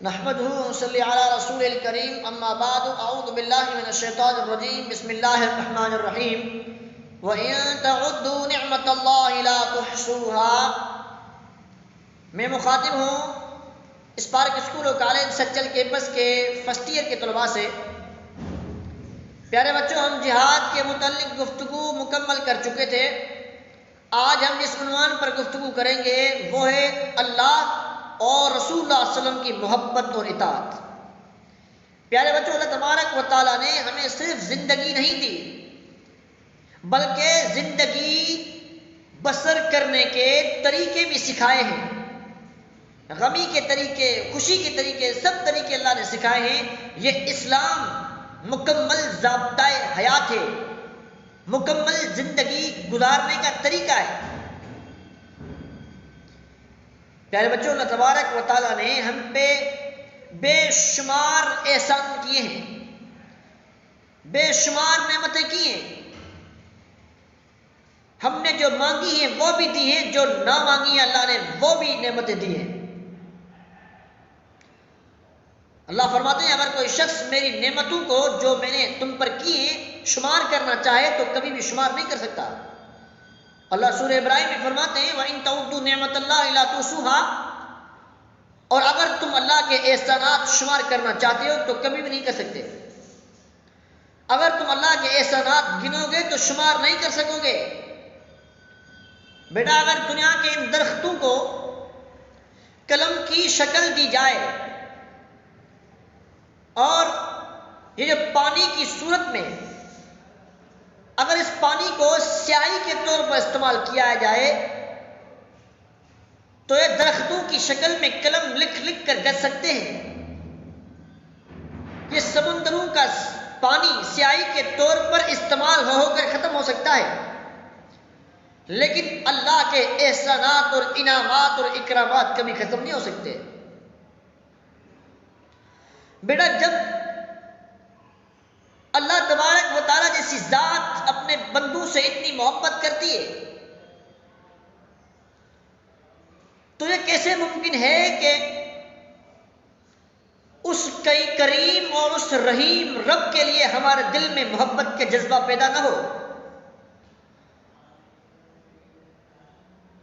نحمده ونصلي على رسول الكريم اما بعد اعوذ بالله من الشيطان الرجيم بسم الله الرحمن الرحيم وان تعدوا نعمت اللہ لا تحصوها۔ میں مخاطب ہوں اسپارک اسکول و کالج سچل کیمپس کے فرسٹ ایئر کے طلباء سے۔ پیارے بچوں، ہم جہاد کے متعلق گفتگو مکمل کر چکے تھے۔ آج ہم جس عنوان پر گفتگو کریں گے وہ ہے اللہ اور رسول اللہ صلی اللہ علیہ وسلم کی محبت اور اطاعت۔ پیارے بچوں، اللہ تبارک و تعالیٰ نے ہمیں صرف زندگی نہیں دی بلکہ زندگی بسر کرنے کے طریقے بھی سکھائے ہیں۔ غمی کے طریقے، خوشی کے طریقے، سب طریقے اللہ نے سکھائے ہیں۔ یہ اسلام مکمل ضابطۂ حیات ہے، مکمل زندگی گزارنے کا طریقہ ہے۔ پیارے بچوں، اللہ تبارک و تعالیٰ نے ہم پہ بے شمار احسان کیے ہیں، بے شمار نعمتیں کی ہیں۔ ہم نے جو مانگی ہیں وہ بھی دی ہیں، جو نہ مانگی ہیں اللہ نے وہ بھی نعمتیں دی ہیں۔ اللہ فرماتے ہیں اگر کوئی شخص میری نعمتوں کو جو میں نے تم پر کی ہیں شمار کرنا چاہے تو کبھی بھی شمار نہیں کر سکتا۔ اللہ سورہ ابراہیم میں فرماتے ہیں وَإِن تَعُدُّوا نِعْمَتَ اللَّهِ لَا تُحْصُوهَا، اور اگر تم اللہ کے احسانات شمار کرنا چاہتے ہو تو کبھی بھی نہیں کر سکتے۔ اگر تم اللہ کے احسانات گنو گے تو شمار نہیں کر سکو گے۔ بیٹا، اگر دنیا کے ان درختوں کو قلم کی شکل دی جائے اور یہ جو پانی کی صورت میں اگر اس پانی کو سیاہی کے طور پر استعمال کیا جائے تو یہ درختوں کی شکل میں قلم لکھ لکھ کر گھس سکتے ہیں۔ یہ سمندروں کا پانی سیاہی کے طور پر استعمال ہو کر ختم ہو سکتا ہے، لیکن اللہ کے احسانات اور انعامات اور اکرامات کبھی ختم نہیں ہو سکتے۔ بیٹا، جب اللہ تبارک و تعالیٰ جیسی ذات اپنے بندوں سے اتنی محبت کرتی ہے تو یہ کیسے ممکن ہے کہ اس کریم اور اس رحیم رب کے لیے ہمارے دل میں محبت کے جذبہ پیدا نہ ہو،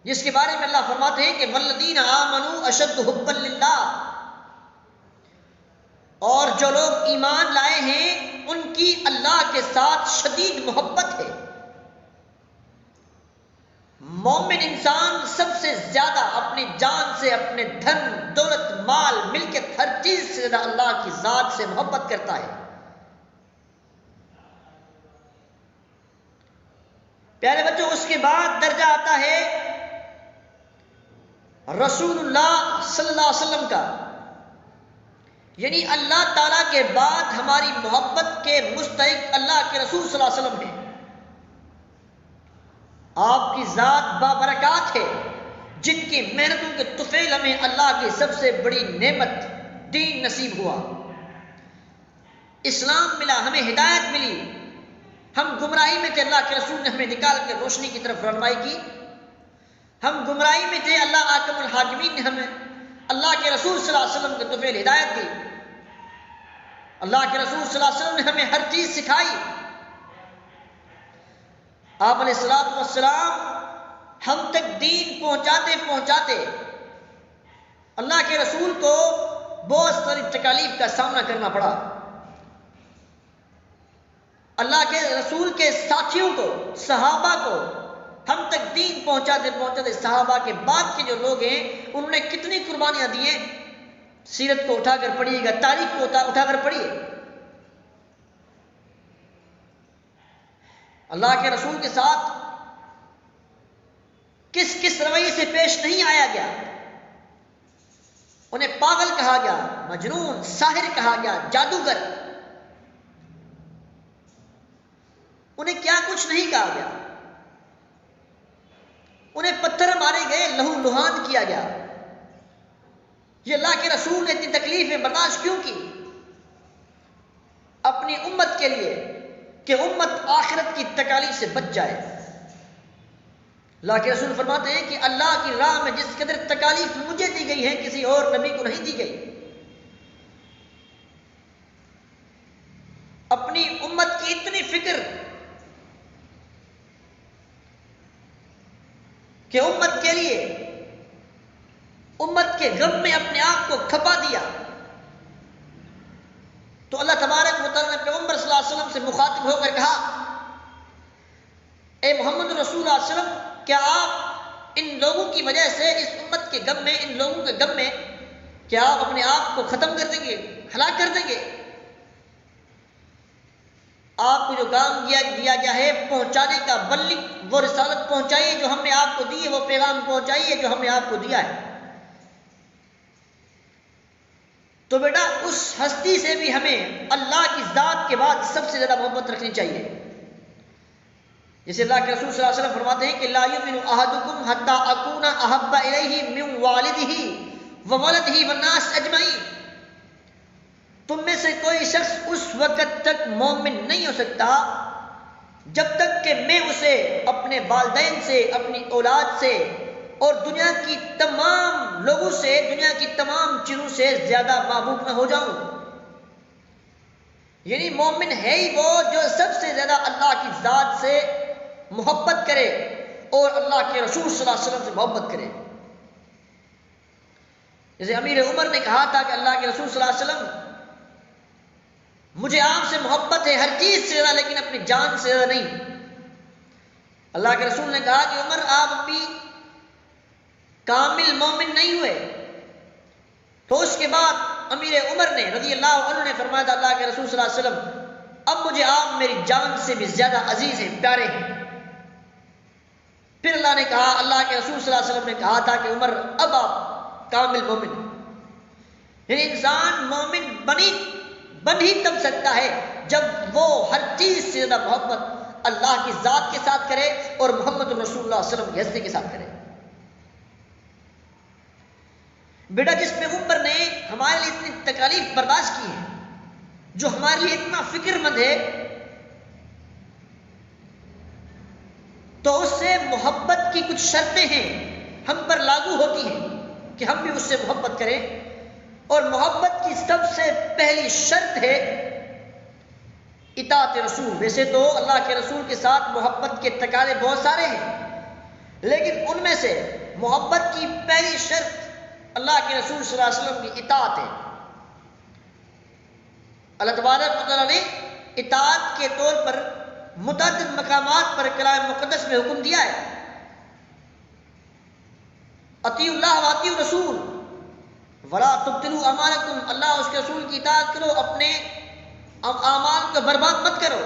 جس کے بارے میں اللہ فرماتے ہیں کہ والذین آمنوا اشد حبا للہ، اور جو لوگ ایمان لائے ہیں ان کی اللہ کے ساتھ شدید محبت ہے۔ مومن انسان سب سے زیادہ اپنی جان سے، اپنے دھن دولت مال ملکیت ہر چیز سے زیادہ اللہ کی ذات سے محبت کرتا ہے۔ پیارے بچوں، اس کے بعد درجہ آتا ہے رسول اللہ صلی اللہ علیہ وسلم کا، یعنی اللہ تعالیٰ کے بعد ہماری محبت کے مستحق اللہ کے رسول صلی اللہ علیہ وسلم ہیں۔ آپ کی ذات بابرکات ہے، جن کی محنتوں کے طفیل ہمیں اللہ کی سب سے بڑی نعمت دین نصیب ہوا، اسلام ملا، ہمیں ہدایت ملی۔ ہم گمراہی میں تھے، اللہ کے رسول نے ہمیں نکال کے روشنی کی طرف رہنمائی کی۔ ہم گمراہی میں تھے، اللہ حاکم الحاکمین نے ہمیں اللہ کے رسول صلی اللہ علیہ وسلم کے طفیل ہدایت دی۔ اللہ کے رسول صلی اللہ علیہ وسلم نے ہمیں ہر چیز سکھائی۔ آپ علیہ الصلوۃ والسلام ہم تک دین پہنچاتے پہنچاتے اللہ کے رسول کو بہت ساری تکالیف کا سامنا کرنا پڑا۔ اللہ کے رسول کے ساتھیوں کو، صحابہ کو ہم تک دین پہنچاتے پہنچاتے صحابہ کے بعد کے جو لوگ ہیں انہوں نے کتنی قربانیاں دی ہیں۔ سیرت کو اٹھا کر پڑھیے گا، تاریخ کو اٹھا کر پڑھیے۔ اللہ کے رسول کے ساتھ کس کس رویے سے پیش نہیں آیا گیا۔ انہیں پاگل کہا گیا، مجنون، ساحر کہا گیا، جادوگر، انہیں کیا کچھ نہیں کہا گیا۔ انہیں پتھر مارے گئے، لہو لہان کیا گیا۔ یہ اللہ کے رسول نے اتنی تکلیفیں برداشت کیوں کی؟ اپنی امت کے لیے کہ امت آخرت کی تکالیف سے بچ جائے۔ اللہ کے رسول فرماتے ہیں کہ اللہ کی راہ میں جس قدر تکالیف مجھے دی گئی ہے کسی اور نبی کو نہیں دی گئی۔ فکر کہ امت کے لیے امت کے غم میں اپنے آپ کو کھپا دیا، تو اللہ تبارک و تعالیٰ نے پیغمبر صلی اللہ علیہ وسلم سے مخاطب ہو کر کہا، اے محمد رسول اللہ علیہ وسلم، کیا آپ ان لوگوں کی وجہ سے، اس امت کے غم میں، ان لوگوں کے غم میں، کیا آپ اپنے آپ کو ختم کر دیں گے، ہلاک کر دیں گے؟ آپ کو جو کام دیا گیا ہے پہنچانے کا، بلغ، وہ رسالت پہنچائیے جو ہم نے آپ کو دی ہے، وہ پیغام پہنچائیے جو ہم نے آپ کو دیا ہے۔ تو بیٹا اس ہستی سے بھی ہمیں اللہ کی ذات کے بعد سب سے زیادہ محبت رکھنی چاہیے۔ جیسے اللہ کے رسول صلی اللہ علیہ وسلم فرماتے ہیں کہ لا یؤمن احدکم حتی اکون احب الیہ من والدہ وولدہ والناس اجمعین، تم میں سے کوئی شخص اس وقت تک مومن نہیں ہو سکتا جب تک کہ میں اسے اپنے والدین سے، اپنی اولاد سے اور دنیا کی تمام لوگوں سے، دنیا کی تمام چیزوں سے زیادہ محبوب نہ ہو جاؤں۔ یعنی مومن ہے ہی وہ جو سب سے زیادہ اللہ کی ذات سے محبت کرے اور اللہ کے رسول صلی اللہ علیہ وسلم سے محبت کرے۔ جیسے امیر عمر نے کہا تھا کہ اللہ کے رسول صلی اللہ علیہ وسلم، مجھے آپ سے محبت ہے ہر چیز سے زیادہ، لیکن اپنی جان سے زیادہ نہیں۔ اللہ کے رسول نے کہا کہ عمر، آپ بھی کامل مومن نہیں ہوئے۔ تو اس کے بعد امیر عمر نے رضی اللہ عنہ نے فرمایا تھا اللہ کے رسول صلی اللہ علیہ وسلم، اب مجھے آپ میری جان سے بھی زیادہ عزیز ہیں، پیارے ہیں۔ پھر اللہ نے کہا، اللہ کے رسول صلی اللہ علیہ وسلم نے کہا تھا کہ عمر، اب آپ کامل مومن۔ یعنی انسان مومن بن ہی تب سکتا ہے جب وہ ہر چیز سے زیادہ محبت اللہ کی ذات کے ساتھ کرے اور محمد رسول اللہ صلی اللہ علیہ وسلم کی ہستی کے ساتھ کرے۔ بیٹا جس پیغمبر نے ہمارے لیے اتنی تکالیف برداشت کی ہے، جو ہمارے لیے اتنا فکر مند ہے، تو اس سے محبت کی کچھ شرطیں ہیں ہم پر لاگو ہوتی ہیں کہ ہم بھی اس سے محبت کریں۔ اور محبت کی سب سے پہلی شرط ہے اطاعت رسول۔ ویسے تو اللہ کے رسول کے ساتھ محبت کے تقاضے بہت سارے ہیں، لیکن ان میں سے محبت کی پہلی شرط اللہ کے رسول صلی اللہ علیہ وسلم کی اطاعت ہے۔ اللہ تبارک و تعالیٰ نے اطاعت کے طور پر متعدد مقامات پر کلام مقدس میں حکم دیا ہے، اطیعوا اللہ واطیعوا الرسول ولا تبطلوا اعمالکم، اللہ اس کے رسول کی اطاعت کرو، اپنے اعمال کو برباد مت کرو،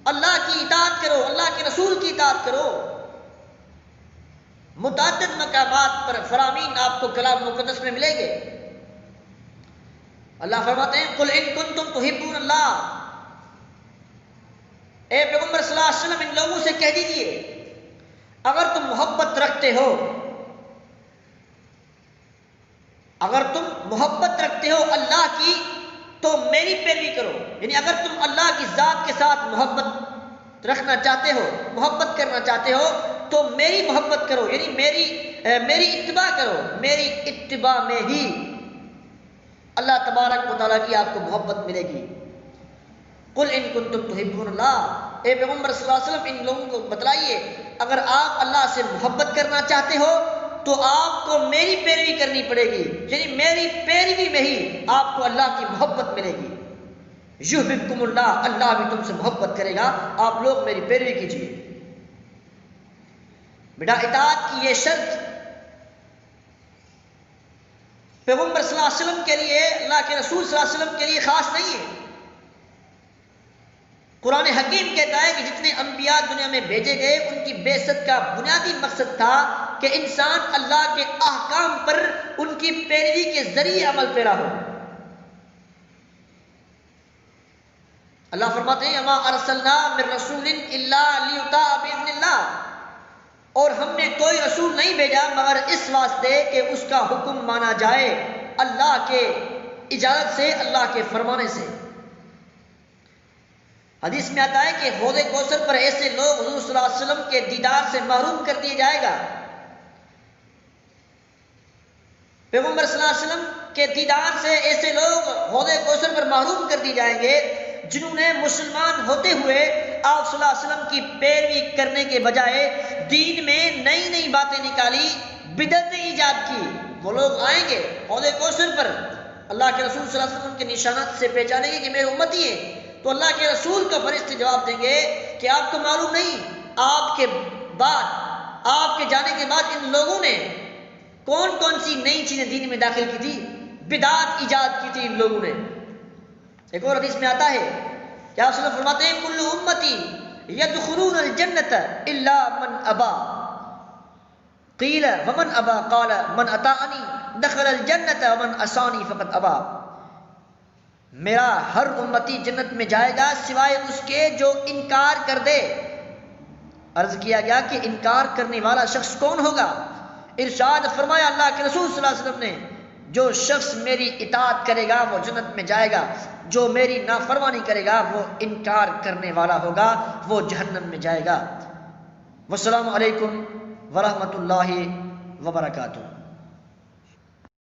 اللہ کی اطاعت کرو، اللہ کے رسول کی اطاعت کرو۔ متعدد مقامات پر فرامین آپ کو کلام مقدس میں ملیں گے۔ اللہ فرماتے ہیں قل ان کنتم تحبون اللہ، اے پیغمبر صلی اللہ علیہ وسلم ان لوگوں سے کہہ دیجئے اگر تم محبت رکھتے ہو، اگر تم محبت رکھتے ہو اللہ کی تو میری پیروی کرو۔ یعنی اگر تم اللہ کی ذات کے ساتھ محبت رکھنا چاہتے ہو، محبت کرنا چاہتے ہو تو میری محبت کرو، یعنی میری اتباع کرو۔ میری اتباع میں ہی اللہ تبارک و تعالیٰ کی آپ کو محبت ملے گی۔ قل ان کنتم تحبون اللہ، اے پیغمبر صلی اللہ علیہ وسلم ان لوگوں کو بتلائیے اگر آپ اللہ سے محبت کرنا چاہتے ہو تو آپ کو میری پیروی کرنی پڑے گی، یعنی میری پیروی میں ہی آپ کو اللہ کی محبت ملے گی۔ یحببکم اللہ، اللہ بھی تم سے محبت کرے گا، آپ لوگ میری پیروی کیجیے۔ بیٹا اطاعت کی یہ شرط پیغمبر صلی اللہ علیہ وسلم کے لیے، اللہ کے رسول صلی اللہ علیہ وسلم کے لیے خاص نہیں ہے۔ قرآن حکیم کہتا ہے کہ جتنے انبیاء دنیا میں بھیجے گئے ان کی بعثت کا بنیادی مقصد تھا کہ انسان اللہ کے احکام پر ان کی پیروی کے ذریعے عمل پیرا ہو۔ اللہ فرماتے ہیں وما ارسلنا من رسول الا لیطاع باذن اللہ، اور ہم نے کوئی رسول نہیں بھیجا مگر اس واسطے کہ اس کا حکم مانا جائے اللہ کے اجازت سے، اللہ کے فرمانے سے۔ حدیث میں آتا ہے کہ حوض کوثر پر ایسے لوگ حضور صلی اللہ علیہ وسلم کے دیدار سے محروم کر دیا جائے گا، پیغمبر صلی اللہ علیہ وسلم کے دیدار سے ایسے لوگ حوض کوثر پر محروم کر دی جائیں گے جنہوں نے مسلمان ہوتے ہوئے آپ صلی اللہ علیہ وسلم کی پیروی کرنے کے بجائے دین میں نئی نئی باتیں نکالی، بدعتیں ایجاد کی، وہ لوگ آئیں گے حوض کوثر پر، اللہ کے رسول صلی اللہ علیہ وسلم کے نشانات سے پہچانیں گے کہ میرے امتی ہیں، تو اللہ کے رسول کا فرشتے جواب دیں گے کہ آپ کو معلوم نہیں آپ کے بعد، آپ کے جانے کے بعد ان لوگوں نے کون کون سی نئی چیزیں دین میں داخل کی تھی، بدعات ایجاد کی تھی ان لوگوں نے۔ ایک اور حدیث میں آتا ہے کہ آپ صلی اللہ علیہ وسلم فرماتے ہیں کل امتی یدخلون الجنت الا من ابا، قیل ومن ابا قال من اطاعنی دخل الجنت ومن عصانی فقد ابا، میرا ہر امتی جنت میں جائے گا سوائے اس کے جو انکار کر دے۔ عرض کیا گیا کہ انکار کرنے والا شخص کون ہوگا؟ ارشاد فرمایا اللہ کے رسول صلی اللہ علیہ وسلم نے جو شخص میری اطاعت کرے گا وہ جنت میں جائے گا، جو میری نافرمانی کرے گا وہ انکار کرنے والا ہوگا، وہ جہنم میں جائے گا۔ والسلام علیکم ورحمۃ اللہ وبرکاتہ۔